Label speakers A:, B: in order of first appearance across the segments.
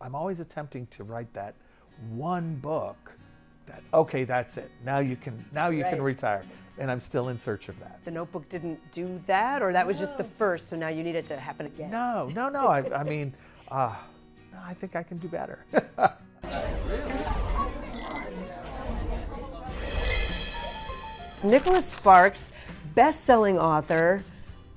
A: I'm always attempting to write that one book that, okay, that's it. Now you can retire. And I'm still in search of that.
B: The Notebook didn't do that, or that was just the first, so now you need it to happen again?
A: No. I mean, no, I think I can do better.
B: Nicholas Sparks, best-selling author,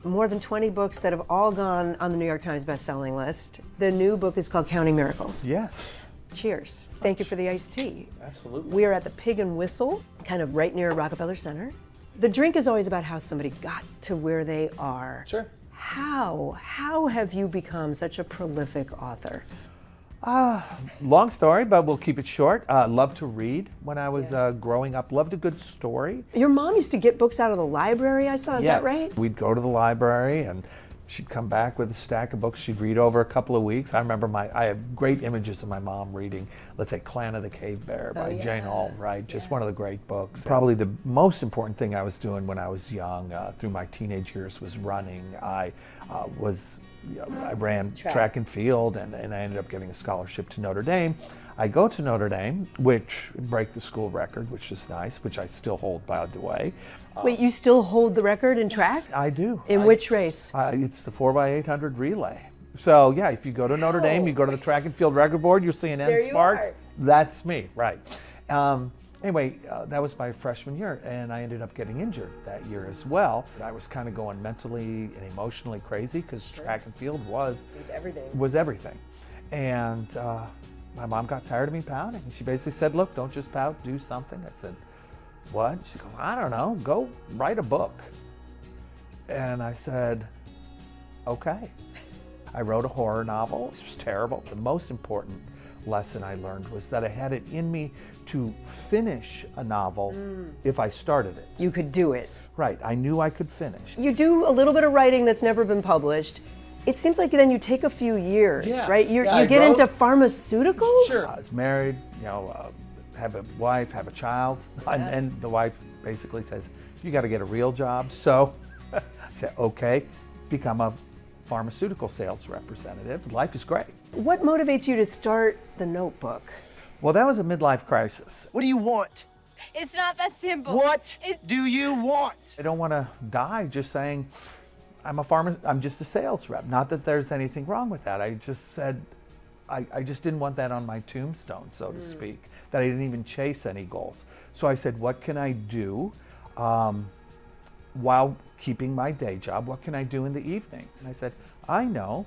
B: more than 20 books that have all gone on the New York Times best-selling list. The new book is called Counting Miracles.
A: Yes.
B: Cheers. Thank you for the iced tea.
A: Absolutely.
B: We are at the Pig and Whistle, kind of right near Rockefeller Center. The drink is always about how somebody got to where they are.
A: Sure.
B: How have you become such a prolific author?
A: Long story, but we'll keep it short. Loved to read when I was growing up. Loved a good story.
B: Your mom used to get books out of the library, I saw. Is that right?
A: We'd go to the library and she'd come back with a stack of books she'd read over a couple of weeks. I remember I have great images of my mom reading, let's say, Clan of the Cave Bear by Jane Austen, just one of the great books. Probably the most important thing I was doing when I was young, through my teenage years, was running. I ran track and field, and I ended up getting a scholarship to Notre Dame. I go to Notre Dame, which break the school record, which is nice, which I still hold, by the way.
B: Wait, you still hold the record in track?
A: I do.
B: In which race?
A: It's the 4x800 relay. So yeah, if you go to Notre Dame, you go to the track and field record board, you'll see an N Sparks. That's me, right. Anyway, that was my freshman year, and I ended up getting injured that year as well. I was kind of going mentally and emotionally crazy because track and field was everything. And my mom got tired of me pouting. She basically said, look, don't just pout, do something. I said, what? She goes, I don't know, go write a book. And I said, okay. I wrote a horror novel. It was terrible. The most important lesson I learned was that I had it in me to finish a novel if I started it.
B: You could do it.
A: Right, I knew I could finish.
B: You do a little bit of writing that's never been published. It seems like then you take a few years, right? You get into pharmaceuticals?
A: Sure. I was married, have a wife, have a child, and the wife basically says, you got to get a real job. So I said, okay, become a pharmaceutical sales representative. Life is great.
B: What motivates you to start the Notebook?
A: Well, that was a midlife crisis.
C: What do you want?
D: It's not that simple.
C: What do you want?
A: I don't want to die just saying I'm just a sales rep. Not that there's anything wrong with that. I just said, I just didn't want that on my tombstone, so to speak, that I didn't even chase any goals. So I said, what can I do while keeping my day job? What can I do in the evenings? And I said, I know,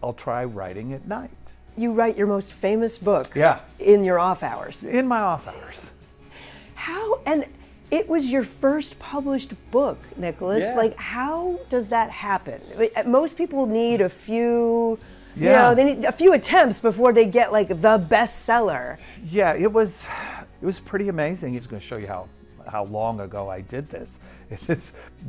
A: I'll try writing at night.
B: You write your most famous book
A: Yeah.
B: in your off hours.
A: In my off hours.
B: How, and it was your first published book, Nicholas.
A: Yeah.
B: Like, how does that happen? Most people need a few, they need a few attempts before they get like the bestseller.
A: Yeah, it was pretty amazing. He's going to show you how long ago I did this.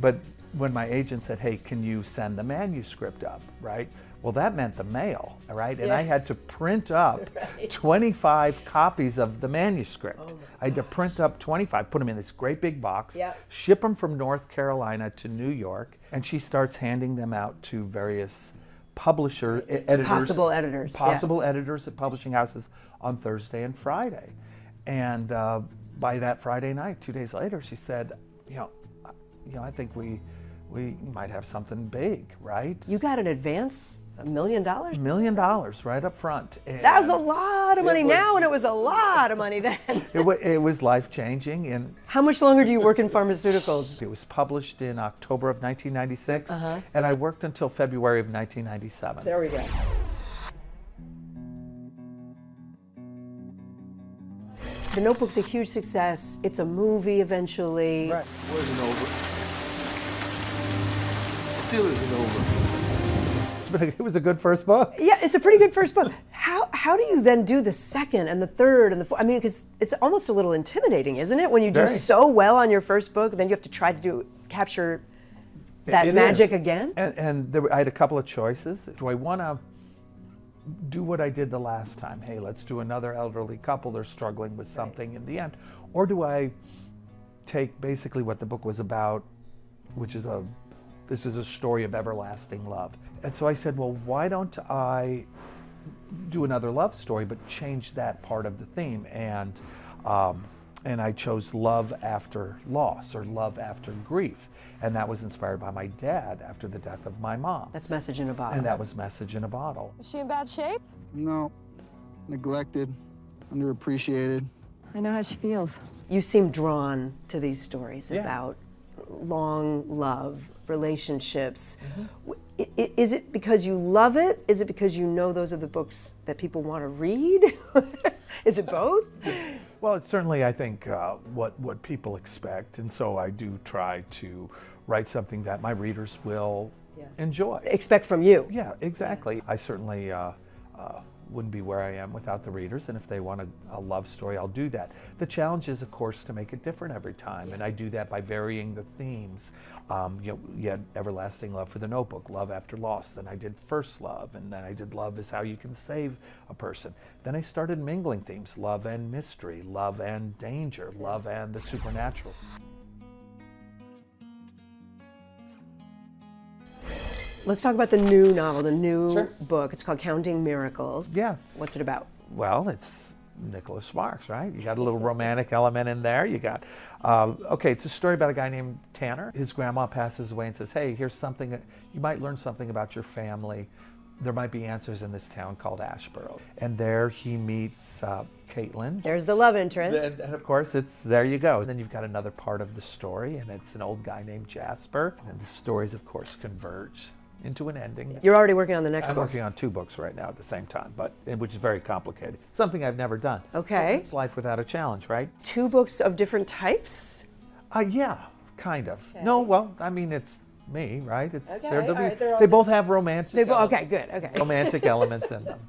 A: But when my agent said, hey, can you send the manuscript up, right? Well, that meant the mail, right? And I had to print up 25 copies of the manuscript. I had to print up 25, put them in this great big box, ship them from North Carolina to New York, and she starts handing them out to various editors.
B: Possible editors.
A: Possible editors at publishing houses on Thursday and Friday. And by that Friday night, 2 days later, she said, I think we might have something big, right?
B: You got an advance, $1 million?
A: $1 million right up front. And
B: that's a lot of money now, and it was a lot of money then.
A: It was life-changing. And
B: how much longer do you work in pharmaceuticals?
A: It was published in October of 1996, and I worked until February of 1997.
B: There we go. The Notebook's a huge success. It's a movie eventually.
C: Right. Wasn't over. Still isn't over.
A: It was a good first book.
B: Yeah, it's a pretty good first book. How do you then do the second and the third and the fourth? I mean, because it's almost a little intimidating, isn't it? When you do so well on your first book, then you have to try to capture that magic again.
A: And I had a couple of choices. Do I want to do what I did the last time? Hey, let's do another elderly couple. They're struggling with something in the end. Or do I take basically what the book was about, which is this is a story of everlasting love. And so I said, well, why don't I do another love story, but change that part of the theme. And I chose love after loss, or love after grief. And that was inspired by my dad after the death of my mom.
B: That's Message in a Bottle.
A: And that was Message in a Bottle.
D: Is she in bad shape?
E: No. Neglected, underappreciated.
D: I know how she feels.
B: You seem drawn to these stories about long love, relationships. Is it because you love it? Is it because you know those are the books that people want to read? Is it both?
A: Well, it's certainly, I think, what people expect, and so I do try to write something that my readers will enjoy.
B: Expect from you.
A: Yeah, exactly. I certainly wouldn't be where I am without the readers, and if they want a love story, I'll do that. The challenge is, of course, to make it different every time, and I do that by varying the themes. You had Everlasting Love for the Notebook, Love After Loss, then I did First Love, and then I did Love is How You Can Save a Person. Then I started mingling themes, love and mystery, love and danger, love and the supernatural.
B: Let's talk about the new novel, the new book. It's called Counting Miracles.
A: Yeah.
B: What's it about?
A: Well, it's Nicholas Sparks, right? You got a little romantic element in there. You got, okay, it's a story about a guy named Tanner. His grandma passes away and says, hey, here's something, you might learn something about your family. There might be answers in this town called Ashboro. And there he meets Caitlin.
B: There's the love interest.
A: And of course, there you go. And then you've got another part of the story, and it's an old guy named Jasper. And the stories, of course, converge into an ending.
B: You're already working on the next
A: I'm
B: book.
A: working on 2 books right now at the same time, which is very complicated. Something I've never done.
B: Okay.
A: It's life without a challenge, right?
B: 2 books of different types?
A: Yeah, kind of. Okay. No, well, I mean, it's me, right? It's
B: okay.
A: They both have romantic.
B: Okay, good. Okay.
A: Romantic elements in them.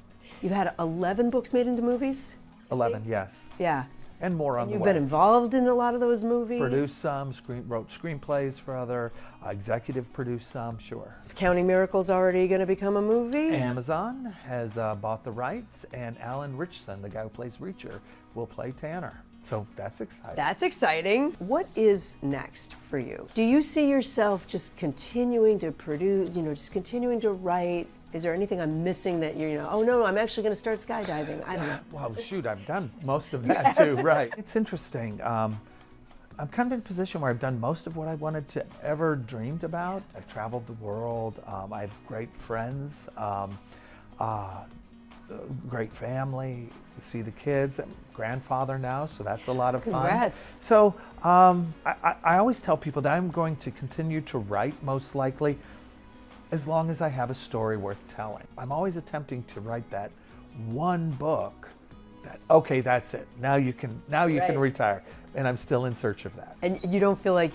B: You've had 11 books made into movies?
A: 11, yes.
B: Yeah.
A: And more on the way.
B: You've been involved in a lot of those movies?
A: Produced some, wrote screenplays for other, executive produced some, sure.
B: Is Counting Miracles already going to become a movie?
A: Amazon has bought the rights, and Alan Richson, the guy who plays Reacher, will play Tanner. So that's exciting.
B: That's exciting. What is next for you? Do you see yourself just continuing to produce, just continuing to write? Is there anything I'm missing that you're, oh no, I'm actually going to start skydiving? I don't know.
A: Well, shoot, I've done most of that too, right. It's interesting. I'm kind of in a position where I've done most of what I wanted to ever dreamed about. I've traveled the world. I have great friends, great family, see the kids. I'm a grandfather now, so that's a lot of fun.
B: Congrats.
A: So I always tell people that I'm going to continue to write, most likely, as long as I have a story worth telling. I'm always attempting to write that one book that, okay, that's it. Now you can retire. And I'm still in search of that.
B: And you don't feel like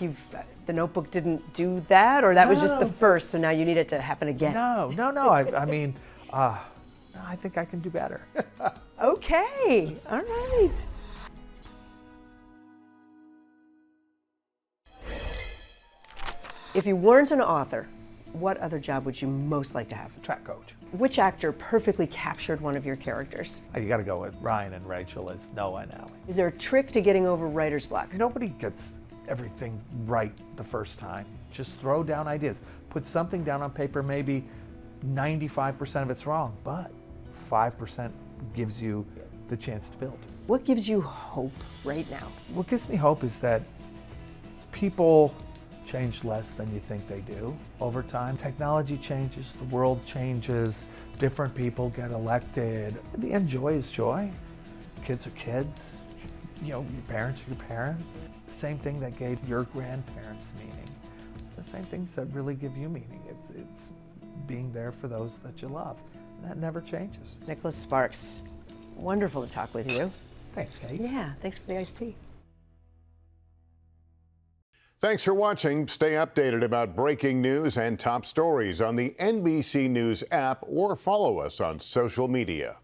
B: the Notebook didn't do that, or that was just the first, so now you need it to happen again?
A: No. I mean, I think I can do better.
B: Okay, all right. If you weren't an author, what other job would you most like to have?
A: Track coach.
B: Which actor perfectly captured one of your characters?
A: You got to go with Ryan and Rachel as Noah and Allie.
B: Is there a trick to getting over writer's block?
A: Nobody gets everything right the first time. Just throw down ideas. Put something down on paper, maybe 95% of it's wrong, but 5% gives you the chance to build.
B: What gives you hope right now?
A: What gives me hope is that people change less than you think they do over time. Technology changes, the world changes, different people get elected. In the end, joy is joy. Kids are kids. Your parents are your parents. The same thing that gave your grandparents meaning. The same things that really give you meaning. It's being there for those that you love. And that never changes.
B: Nicholas Sparks, wonderful to talk with you.
A: Thanks, Kate.
B: Yeah, thanks for the iced tea.
F: Thanks for watching. Stay updated about breaking news and top stories on the NBC News app or follow us on social media.